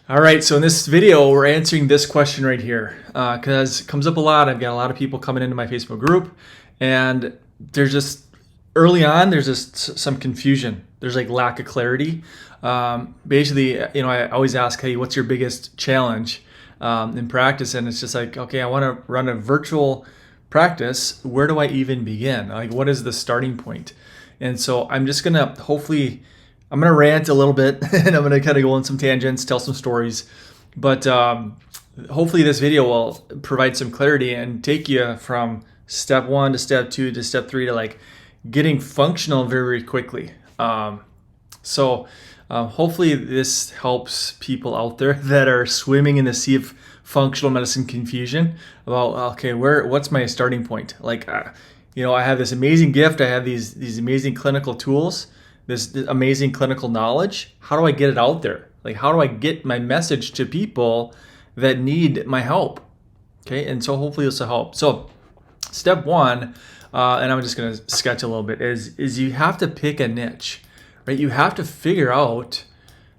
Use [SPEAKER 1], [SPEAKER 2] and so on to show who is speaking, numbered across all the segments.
[SPEAKER 1] All right, so in this video, we're answering this question right here because it comes up a lot. I've got a lot of people coming into my Facebook group, and there's just early on, there's just some confusion. There's like lack of clarity. Basically, I always ask, hey, what's your biggest challenge in practice? And it's just like, okay, I want to run a virtual practice. Where do I even begin? Like, what is the starting point? And so I'm just going to I'm going to rant a little bit and I'm going to kind of go on some tangents, tell some stories. But hopefully this video will provide some clarity and take you from step 1 to step 2 to step 3 to like getting functional very, very quickly. Hopefully this helps people out there that are swimming in the sea of functional medicine confusion about, okay, what's my starting point? Like, I have this amazing gift. I have these amazing clinical tools, this amazing clinical knowledge. How do I get it out there? Like, how do I get my message to people that need my help? Okay, and so hopefully this will help. So step 1, and I'm just going to sketch a little bit, is you have to pick a niche, right? You have to figure out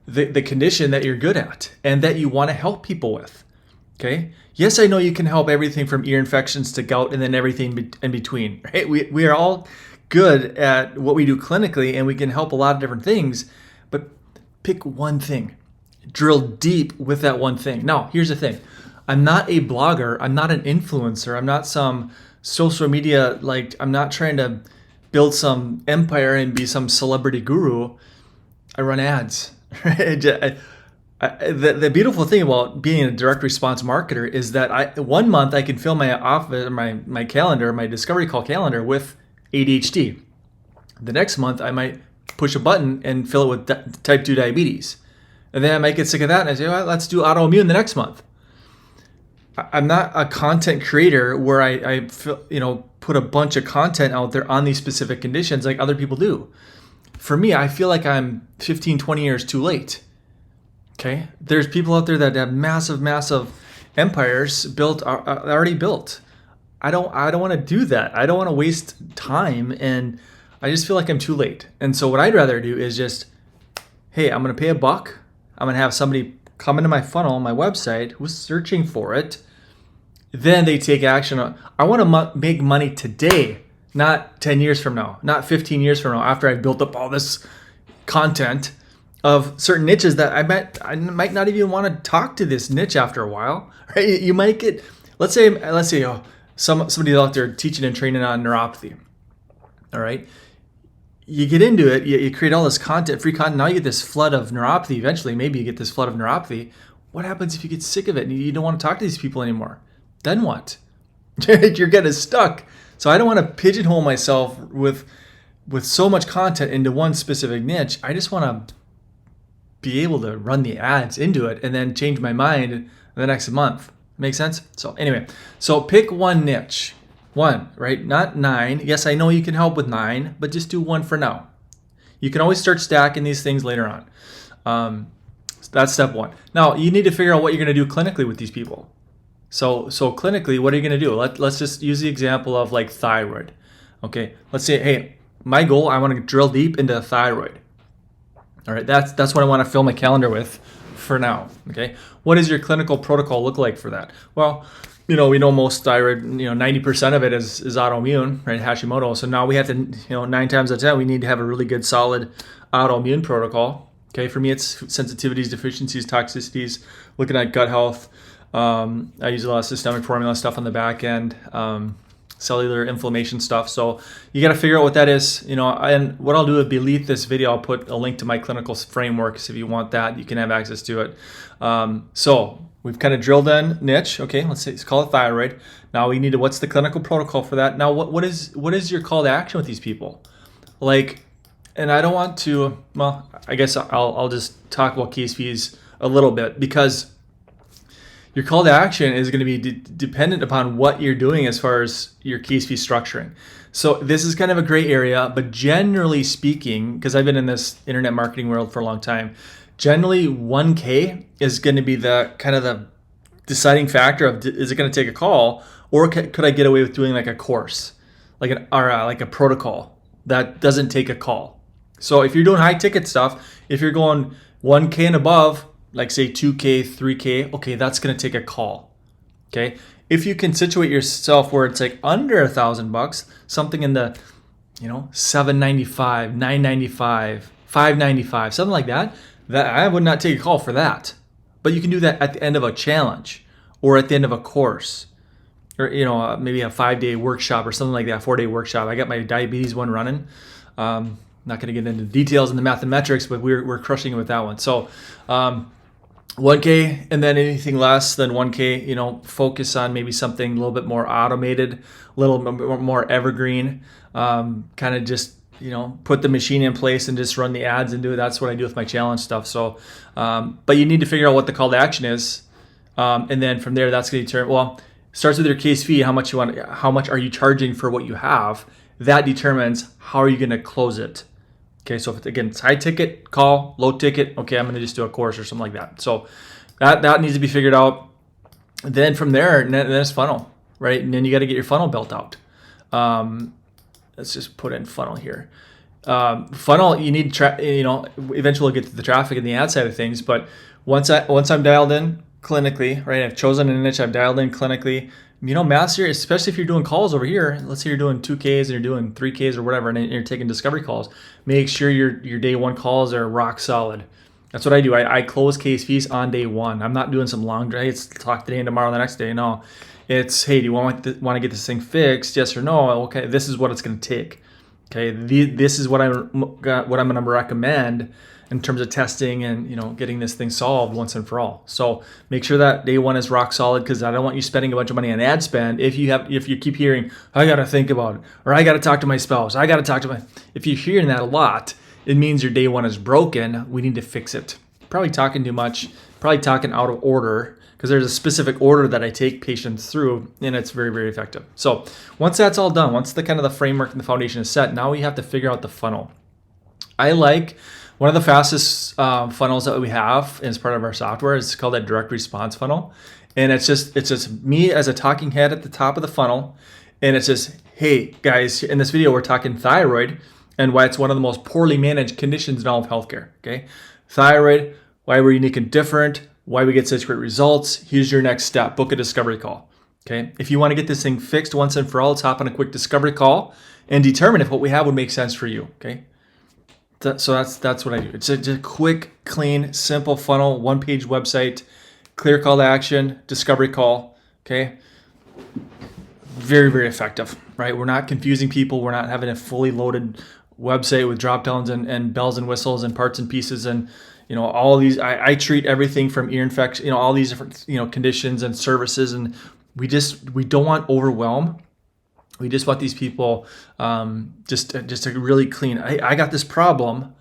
[SPEAKER 1] the condition that you're good at and that you want to help people with. Okay. Yes, I know you can help everything from ear infections to gout and then everything in between, right? We are all good at what we do clinically and we can help a lot of different things, but pick one thing, drill deep with that one thing. Now, here's the thing. I'm not a blogger. I'm not an influencer. I'm not some social media, I'm not trying to build some empire and be some celebrity guru. I run ads, right? The beautiful thing about being a direct response marketer is that 1 month I can fill my office, my calendar, my discovery call calendar with ADHD. The next month I might push a button and fill it with type 2 diabetes. And then I might get sick of that and I say, well, let's do autoimmune the next month. I'm not a content creator where I put a bunch of content out there on these specific conditions like other people do. For me, I feel like I'm 15, 20 years too late. Okay, there's people out there that have massive, massive empires already built. I don't want to do that. I don't want to waste time, and I just feel like I'm too late. And so what I'd rather do is just, hey, I'm going to pay $1. I'm going to have somebody come into my funnel, my website, who's searching for it. Then they take action. I want to make money today, not 10 years from now, not 15 years from now, after I've built up all this content of certain niches that I might not even want to talk to this niche after a while, right? You might get, let's say somebody out there teaching and training on neuropathy, all right? You get into it, you create all this content, free content, now you get this flood of neuropathy. Eventually, maybe you get this flood of neuropathy. What happens if you get sick of it and you don't want to talk to these people anymore? Then what? You're getting stuck. So I don't want to pigeonhole myself with so much content into one specific niche. I just want to be able to run the ads into it and then change my mind the next month. Make sense? So anyway, so pick one niche. 1, right? Not 9. Yes, I know you can help with 9, but just do 1 for now. You can always start stacking these things later on. That's step 1. Now, you need to figure out what you're going to do clinically with these people. So clinically, what are you going to do? Let's just use the example of like thyroid. Okay, let's say, hey, my goal, I want to drill deep into thyroid. All right, that's what I want to fill my calendar with for now. Okay, what does your clinical protocol look like for that? Well, we know most thyroid, 90% of it is autoimmune, right? Hashimoto. So now we have to, 9 times out of 10, we need to have a really good, solid autoimmune protocol. Okay, for me, it's sensitivities, deficiencies, toxicities, looking at gut health. I use a lot of systemic formula stuff on the back end. Cellular inflammation stuff. So you got to figure out what that is, and what I'll do is beneath this video, I'll put a link to my clinical framework. So if you want that, you can have access to it. So we've kind of drilled in niche. Okay, let's call it thyroid. Now we need to, what's the clinical protocol for that? Now, what is your call to action with these people? And I don't want to, well, I guess I'll just talk about KSPs a little bit, because your call to action is going to be dependent upon what you're doing as far as your KSP structuring. So this is kind of a gray area, but generally speaking, because I've been in this internet marketing world for a long time, generally 1K is going to be the kind of the deciding factor of, is it going to take a call, or could I get away with doing like a course, like a protocol that doesn't take a call? So if you're doing high ticket stuff, if you're going 1K and above, like say 2K, 3K, okay, that's going to take a call. Okay. If you can situate yourself where it's like under $1,000, something in the, $795, $995, $595, something like that, that I would not take a call for that. But you can do that at the end of a challenge or at the end of a course, or maybe a 5-day workshop or something like that, 4-day workshop. I got my diabetes one running. Not going to get into details in the mathematics, but we're crushing it with that one. So 1K, and then anything less than 1K, focus on maybe something a little bit more automated, a little bit more evergreen, kind of just, put the machine in place and just run the ads and do it. That's what I do with my challenge stuff. So, but you need to figure out what the call to action is. And then from there, that's going to determine, well, starts with your case fee, how much are you charging for what you have? That determines how are you going to close it. Okay, so if it's high ticket, call, low ticket, okay, I'm going to just do a course or something like that. So that needs to be figured out. Then from there, then it's funnel, right? And then you got to get your funnel built out. Let's just put in funnel here. Funnel, you need, eventually we'll get to the traffic and the ad side of things. But once I'm dialed in clinically, right? I've chosen a niche, I've dialed in clinically. Master, especially if you're doing calls over here, let's say you're doing 2Ks and you're doing 3Ks or whatever, and you're taking discovery calls, make sure your day one calls are rock solid. That's what I do. I close case fees on day one. I'm not doing some long, hey, it's talk today and tomorrow and the next day. No, it's, hey, do you want to get this thing fixed? Yes or no? Okay, this is what it's going to take. Okay, this is what I'm going to recommend in terms of testing and getting this thing solved once and for all. So make sure that day one is rock solid, because I don't want you spending a bunch of money on ad spend if you keep hearing, I got to think about it, or I got to talk to my spouse, I got to talk to if you're hearing that a lot, it means your day one is broken. We need to fix it. Probably talking too much, probably talking out of order, because there's a specific order that I take patients through, and it's very, very effective. So once that's all done, once the kind of the framework and the foundation is set, now we have to figure out the funnel. I like one of the fastest funnels that we have as part of our software is called a direct response funnel. And it's just me as a talking head at the top of the funnel. And it's just, hey guys, in this video, we're talking thyroid and why it's one of the most poorly managed conditions in all of healthcare. Okay. Thyroid, why we're unique and different, why we get such great results. Here's your next step. Book a discovery call. Okay. If you want to get this thing fixed once and for all, let's hop on a quick discovery call and determine if what we have would make sense for you. Okay. So that's what I do. It's just a quick, clean, simple funnel, one-page website, clear call to action, discovery call. Okay, very, very effective. Right? We're not confusing people. We're not having a fully loaded website with drop downs and bells and whistles and parts and pieces and all these. I treat everything from ear infection, all these different conditions and services, and we don't want overwhelm. We just want these people just to really clean. I got this problem.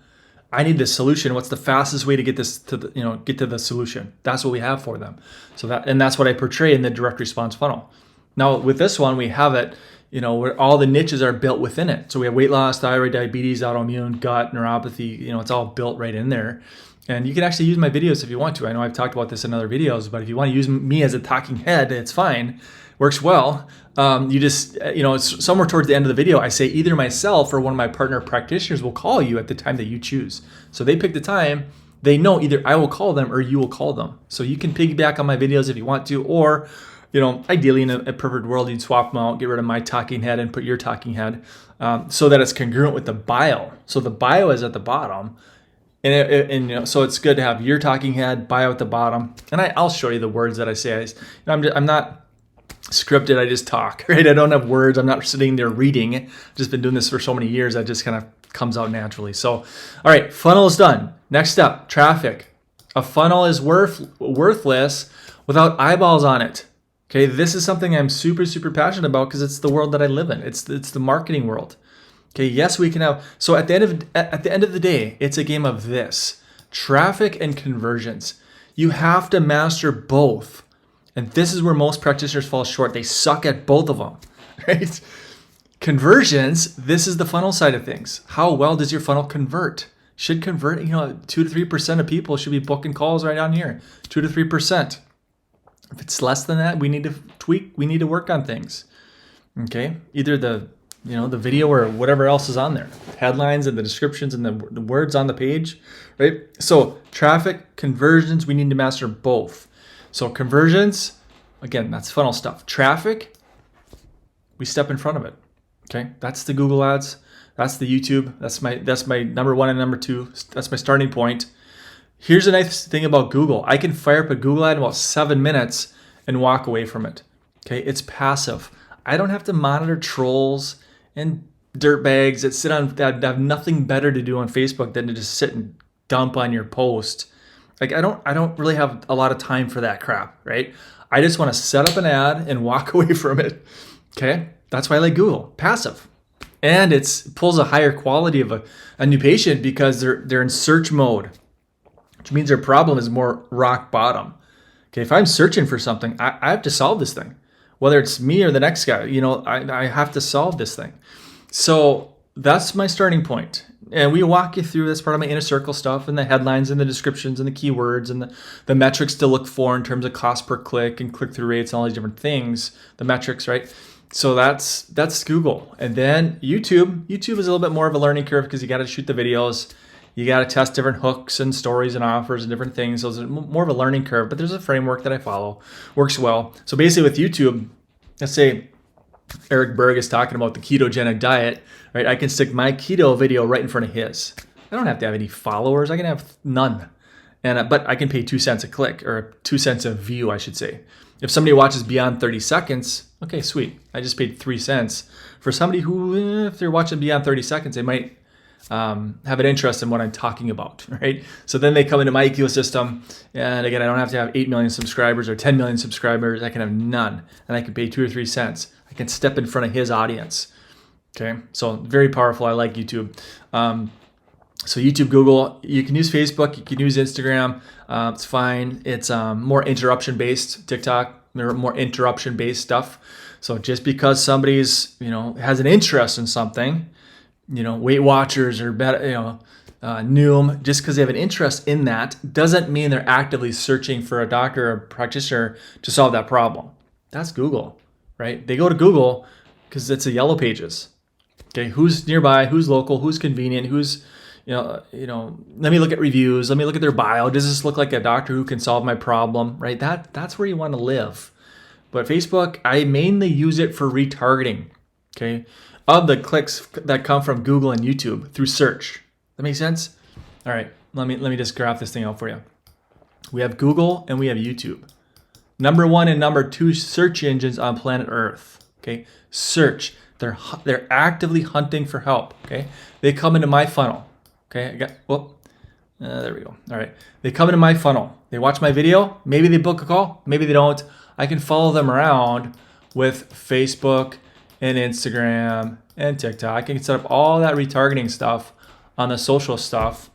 [SPEAKER 1] I need this solution. What's the fastest way to get this to get to the solution? That's what we have for them. So that's what I portray in the direct response funnel. Now with this one, we have it, where all the niches are built within it. So we have weight loss, thyroid, diabetes, autoimmune, gut, neuropathy. It's all built right in there. And you can actually use my videos if you want to. I know I've talked about this in other videos, but if you want to use me as a talking head, it's fine. Works well. You just, it's somewhere towards the end of the video, I say either myself or one of my partner practitioners will call you at the time that you choose. So they pick the time. They know either I will call them or you will call them. So you can piggyback on my videos if you want to, or, ideally in a perfect world, you'd swap them out, get rid of my talking head and put your talking head, so that it's congruent with the bio. So the bio is at the bottom. And so it's good to have your talking head, bio at the bottom. And I'll show you the words that I say. I'm not scripted, I just talk, right? I don't have words. I'm not sitting there reading. I've just been doing this for so many years. That just kind of comes out naturally. So, all right, funnel is done. Next step, traffic. A funnel is worthless without eyeballs on it. Okay, this is something I'm super, super passionate about because it's the world that I live in. It's the marketing world. Okay, yes, we can have, so at the end of the day, it's a game of this, traffic and conversions. You have to master both. And this is where most practitioners fall short. They suck at both of them, right? Conversions, this is the funnel side of things. How well does your funnel convert? Should convert, 2 to 3% of people should be booking calls right down here. 2 to 3%. If it's less than that, we need to tweak, we need to work on things. Okay? Either the the video or whatever else is on there, headlines and the descriptions and the words on the page, right? So traffic, conversions, we need to master both. So conversions, again, that's funnel stuff. Traffic, we step in front of it. Okay, that's the Google ads, that's the YouTube, that's my number one and number two. That's my starting point. Here's the nice thing about Google. I can fire up a Google ad in about 7 minutes and walk away from it. Okay, it's passive. I don't have to monitor trolls and dirtbags that have nothing better to do on Facebook than to just sit and dump on your post. Like I don't really have a lot of time for that crap, right? I just want to set up an ad and walk away from it. Okay, that's why I like Google, passive, and it pulls a higher quality of a new patient because they're in search mode, which means their problem is more rock bottom. Okay, if I'm searching for something, I have to solve this thing, whether it's me or the next guy. I have to solve this thing. So that's my starting point. And we walk you through this part of my inner circle stuff and the headlines and the descriptions and the keywords and the metrics to look for in terms of cost per click and click-through rates and all these different things, the metrics, right? So that's Google. And then YouTube is a little bit more of a learning curve because you got to shoot the videos. You got to test different hooks and stories and offers and different things. So it's more of a learning curve, but there's a framework that I follow. Works well. So basically with YouTube, let's say Eric Berg is talking about the ketogenic diet, right? I can stick my keto video right in front of his. I don't have to have any followers. I can have none. But I can pay 2 cents a click, or 2 cents a view, I should say. If somebody watches beyond 30 seconds, okay, sweet. I just paid 3 cents. For somebody who, if they're watching beyond 30 seconds, they might have an interest in what I'm talking about, right? So then they come into my ecosystem, and again, I don't have to have 8 million subscribers or 10 million subscribers. I can have none, and I can pay 2 or 3 cents. I can step in front of his audience. Okay, so very powerful. I like YouTube. So YouTube, Google, you can use Facebook, you can use Instagram. It's fine. It's more interruption-based. TikTok, more interruption-based stuff. So just because somebody's, has an interest in something, Weight Watchers or Noom, just because they have an interest in that doesn't mean they're actively searching for a doctor or practitioner to solve that problem. That's Google, right? They go to Google because it's the yellow pages. Okay, who's nearby, who's local, who's convenient, who's, let me look at reviews, let me look at their bio. Does this look like a doctor who can solve my problem, right? That's where you want to live. But Facebook, I mainly use it for retargeting, okay, of the clicks that come from Google and YouTube through search. That makes sense? All right, let me just graph this thing out for you. We have Google and we have YouTube. Number 1 and number 2 search engines on planet Earth. Okay, search. They're actively hunting for help. Okay, they come into my funnel. Okay, there we go. All right, they come into my funnel. They watch my video. Maybe they book a call. Maybe they don't. I can follow them around with Facebook and Instagram and TikTok. I can set up all that retargeting stuff on the social stuff,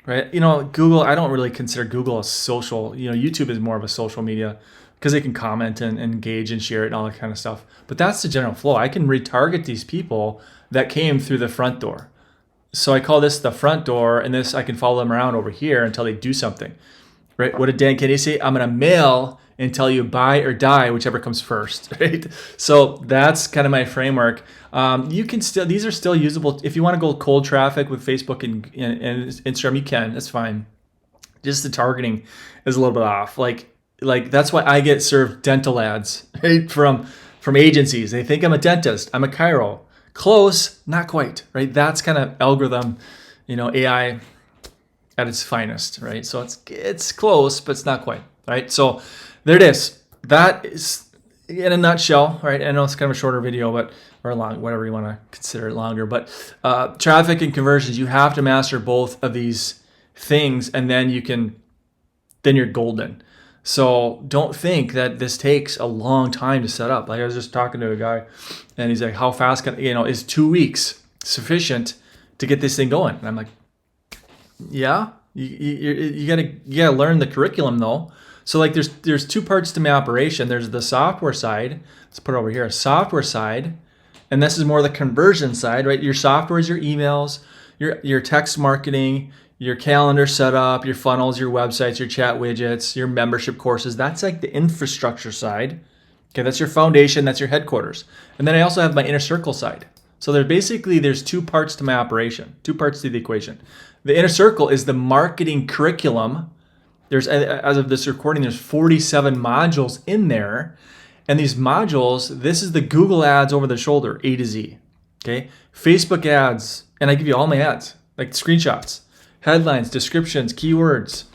[SPEAKER 1] right? Google, I don't really consider Google a social. YouTube is more of a social media because they can comment and engage and share it and all that kind of stuff. But that's the general flow. I can retarget these people that came through the front door. So I call this the front door, and this I can follow them around over here until they do something, right? What did Dan Kennedy say? I'm going to mail until you buy or die, whichever comes first, right? So that's kind of my framework. These are still usable. If you want to go cold traffic with Facebook and Instagram, you can, that's fine. Just the targeting is a little bit off. Like that's why I get served dental ads, right? From agencies. They think I'm a dentist, I'm a chiro. Close, not quite, right? That's kind of algorithm, AI at its finest, right? So it's close, but it's not quite, right? So there it is. That is in a nutshell, right? I know it's kind of a shorter video, or long, whatever you want to consider it longer. But traffic and conversions, you have to master both of these things, and then you're golden. So don't think that this takes a long time to set up. Like I was just talking to a guy, and he's like, "How fast is 2 weeks sufficient to get this thing going?" And I'm like, "Yeah, you gotta learn the curriculum though." So like there's 2 parts to my operation. There's the software side. Let's put it over here, a software side, and this is more the conversion side, right? Your software is your emails, your text marketing, your calendar setup, your funnels, your websites, your chat widgets, your membership courses. That's like the infrastructure side. Okay, that's your foundation, that's your headquarters. And then I also have my inner circle side. So there's two parts to my operation, two parts to the equation. The inner circle is the marketing curriculum. There's, as of this recording, there's 47 modules in there. And these modules, this is the Google ads over the shoulder, A to Z. Okay, Facebook ads, and I give you all my ads, like screenshots, headlines, descriptions, keywords,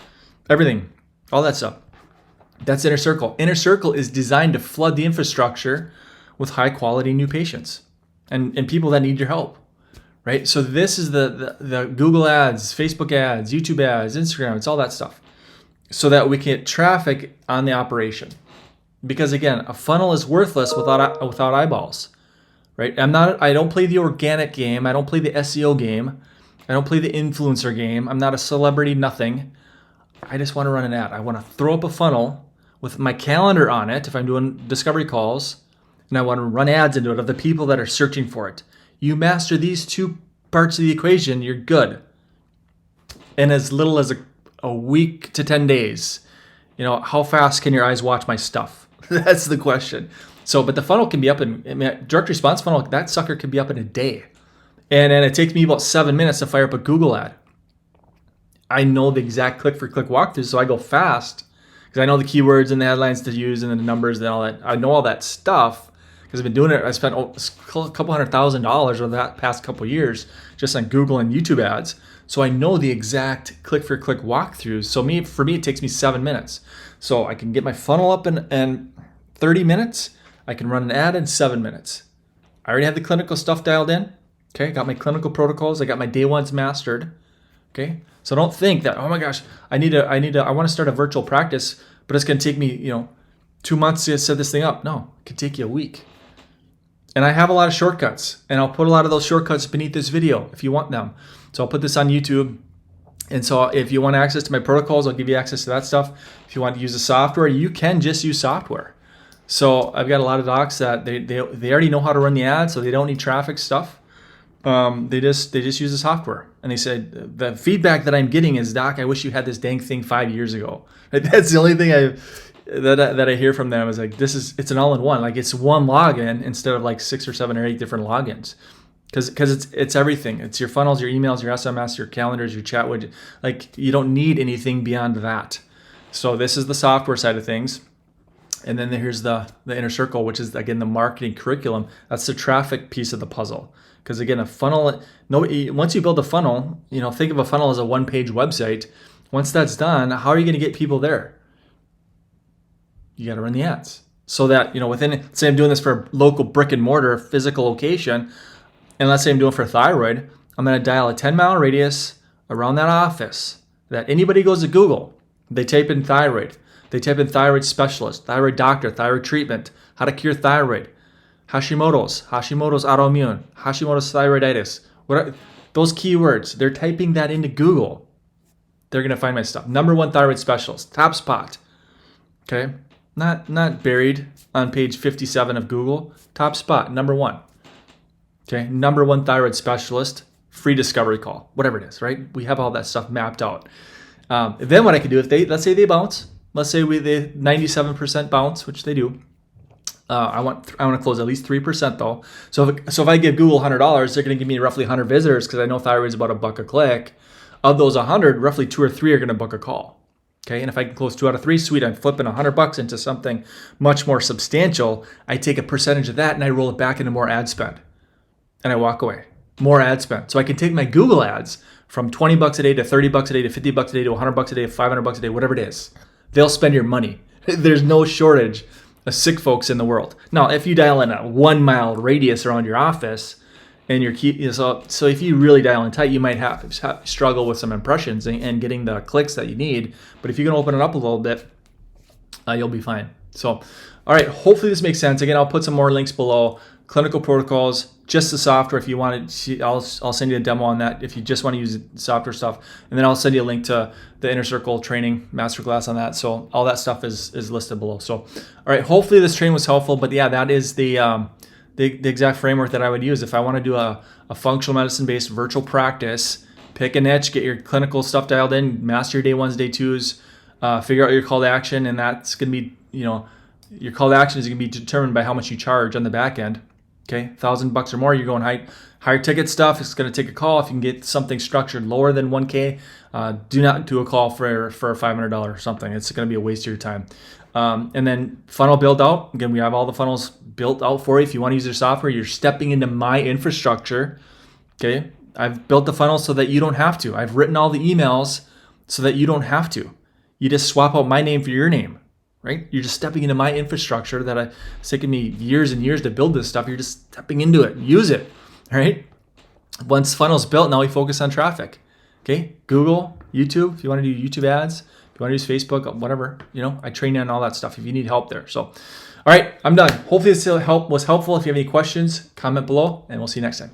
[SPEAKER 1] everything, all that stuff. That's Inner Circle. Inner Circle is designed to flood the infrastructure with high quality new patients and people that need your help, right? So this is the Google ads, Facebook ads, YouTube ads, Instagram, it's all that stuff, so that we can get traffic on the operation. Because again, a funnel is worthless without eyeballs. Right? I don't play the organic game. I don't play the SEO game. I don't play the influencer game. I'm not a celebrity, nothing. I just want to run an ad. I want to throw up a funnel with my calendar on it if I'm doing discovery calls, and I want to run ads into it of the people that are searching for it. You master these two parts of the equation, you're good. In as little as a week to 10 days. How fast can your eyes watch my stuff? That's the question. So, but the funnel can be up direct response funnel, that sucker can be up in a day. And then it takes me about 7 minutes to fire up a Google ad. I know the exact click for click walkthrough, so I go fast because I know the keywords and the headlines to use and the numbers and all that. I know all that stuff because I've been doing it. I spent a couple $100,000 over that past couple years just on Google and YouTube ads. So I know the exact click for click walkthroughs. So for me, it takes me 7 minutes. So I can get my funnel up in 30 minutes. I can run an ad in 7 minutes. I already have the clinical stuff dialed in. Okay, I got my clinical protocols. I got my day ones mastered. Okay, so don't think that, oh my gosh, I want to start a virtual practice, but it's going to take me 2 months to set this thing up. No, it could take you a week. And I have a lot of shortcuts, and I'll put a lot of those shortcuts beneath this video if you want them. So I'll put this on YouTube. And so if you want access to my protocols, I'll give you access to that stuff. If you want to use the software, you can just use software. So I've got a lot of docs that they already know how to run the ad, so they don't need traffic stuff. They just use the software. And they said the feedback that I'm getting is, Doc, I wish you had this dang thing 5 years ago. That's the only thing that I hear from them is like, it's an all-in-one. Like it's one login instead of like 6 or 7 or 8 different logins. Because it's everything. It's your funnels, your emails, your SMS, your calendars, your chat widget. Like you don't need anything beyond that. So this is the software side of things. And then here's the inner circle, which is, again, the marketing curriculum. That's the traffic piece of the puzzle. Because, again, a funnel, once you build a funnel, think of a funnel as a one-page website. Once that's done, how are you going to get people there? You got to run the ads. So that, say I'm doing this for a local brick and mortar physical location, and let's say I'm doing it for thyroid, I'm going to dial a 10-mile radius around that office. That anybody goes to Google, they type in thyroid. They type in thyroid specialist, thyroid doctor, thyroid treatment, how to cure thyroid, Hashimoto's autoimmune, Hashimoto's thyroiditis. Those keywords, they're typing that into Google. They're going to find my stuff. Number 1 thyroid specialist, top spot. Okay? Not buried on page 57 of Google. Top spot, number 1. Okay? Number 1 thyroid specialist, free discovery call, whatever it is, right? We have all that stuff mapped out. Then what I can do, let's say they bounce. Let's say they 97% bounce, which they do. I want to close at least 3% though. So if I give Google $100, they're going to give me roughly 100 visitors because I know thyroid is about $1 a click. Of those 100, roughly 2 or 3 are going to book a call. Okay, and if I can close 2 out of 3, sweet. I'm flipping $100 into something much more substantial. I take a percentage of that and I roll it back into more ad spend, and I walk away. More ad spend. So I can take my Google ads from $20 a day to $30 a day to $50 a day to $100 a day to $500 a day, whatever it is. They'll spend your money. There's no shortage of sick folks in the world. Now, if you dial in a 1 mile radius around your office, and so if you really dial in tight, you might have struggle with some impressions and getting the clicks that you need. But if you can open it up a little bit, you'll be fine. So, all right. Hopefully this makes sense. Again, I'll put some more links below. Clinical protocols, just the software. If you want to, I'll send you a demo on that. If you just want to use the software stuff, and then I'll send you a link to the Inner Circle training masterclass on that. So all that stuff is listed below. So, all right. Hopefully this training was helpful. But yeah, that is the exact framework that I would use if I want to do a functional medicine based virtual practice. Pick a niche, get your clinical stuff dialed in, master your day 1s, day 2s, figure out your call to action, and that's going to be, your call to action is going to be determined by how much you charge on the back end. Okay, $1,000 or more, you're going higher ticket stuff. It's going to take a call. If you can get something structured lower than 1K, do not do a call for $500 or something. It's going to be a waste of your time. And then funnel build out. Again, we have all the funnels built out for you. If you want to use their software, you're stepping into my infrastructure. Okay, I've built the funnel so that you don't have to. I've written all the emails so that you don't have to. You just swap out my name for your name. Right? You're just stepping into my infrastructure that it's taken me years and years to build this stuff. You're just stepping into it. Use it. Right? Once funnel's built, now we focus on traffic. Okay? Google, YouTube, if you want to do YouTube ads, if you want to use Facebook, whatever, I train you on all that stuff if you need help there. So, all right, I'm done. Hopefully this was helpful. If you have any questions, comment below, and we'll see you next time.